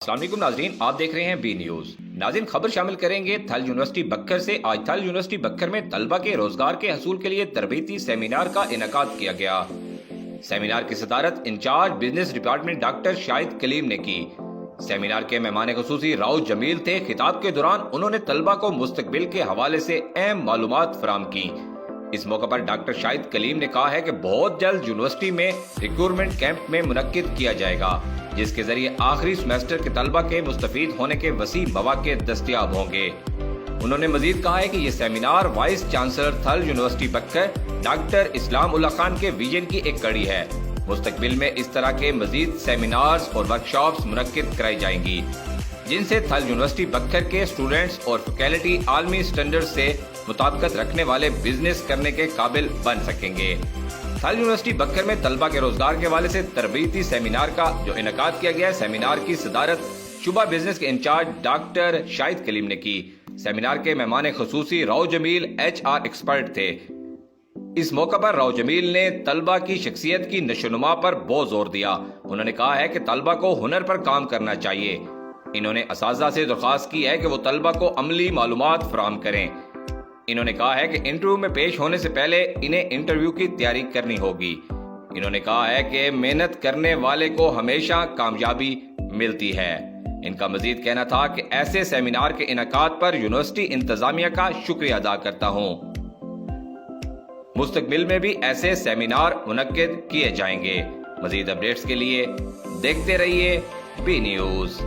السلام علیکم ناظرین، آپ دیکھ رہے ہیں بی نیوز۔ ناظرین، خبر شامل کریں گے تھل یونیورسٹی بکر سے۔ آج تھل یونیورسٹی بکر میں طلبہ کے روزگار کے حصول کے لیے تربیتی سیمینار کا انعقاد کیا گیا۔ سیمینار کی صدارت انچارج بزنس ڈپارٹمنٹ ڈاکٹر شاہد کلیم نے کی۔ سیمینار کے مہمان خصوصی راؤ جمیل تھے۔ خطاب کے دوران انہوں نے طلبہ کو مستقبل کے حوالے سے اہم معلومات فراہم کی۔ اس موقع پر ڈاکٹر شاہد کلیم نے کہا ہے کہ بہت جلد یونیورسٹی میں ریکروٹمنٹ کیمپ میں منعقد کیا جائے گا، جس کے ذریعے آخری سیمسٹر کے طلبہ کے مستفید ہونے کے وسیع مواقع دستیاب ہوں گے۔ انہوں نے مزید کہا ہے کہ یہ سیمینار وائس چانسلر تھل یونیورسٹی بکر ڈاکٹر اسلام اللہ خان کے ویژن کی ایک کڑی ہے۔ مستقبل میں اس طرح کے مزید سیمینارز اور ورکشاپس منعقد کرائی جائیں گی، جن سے تھل یونیورسٹی بکر کے اسٹوڈنٹس اور فیکلٹی عالمی سٹینڈرڈ سے مطابقت رکھنے والے بزنس کرنے کے قابل بن سکیں گے۔ تھل یونیورسٹی بکر میں طلبہ کے روزگار کے حوالے سے تربیتی سیمینار کا جو انعقاد کیا گیا ہے، سیمینار کی صدارت شعبہ بزنس کے انچارج ڈاکٹر شاہد کلیم نے کی۔ سیمینار کے مہمان خصوصی راؤ جمیل HR ایکسپرٹ تھے۔ اس موقع پر راؤ جمیل نے طلبہ کی شخصیت کی نشو و نما پر بہت زور دیا۔ انہوں نے کہا ہے کہ طلبہ کو ہنر پر کام کرنا چاہیے۔ انہوں نے اساتذہ سے درخواست کی ہے کہ وہ طلبہ کو عملی معلومات فراہم کریں۔ انہوں نے کہا ہے کہ انٹرویو میں پیش ہونے سے پہلے انہیں انٹرویو کی تیاری کرنی ہوگی۔ انہوں نے کہا ہے کہ محنت کرنے والے کو ہمیشہ کامیابی ملتی ہے۔ ان کا مزید کہنا تھا کہ ایسے سیمینار کے انعقاد پر یونیورسٹی انتظامیہ کا شکریہ ادا کرتا ہوں۔ مستقبل میں بھی ایسے سیمینار منعقد کیے جائیں گے۔ مزید اپڈیٹس کے لیے دیکھتے رہیے بی نیوز۔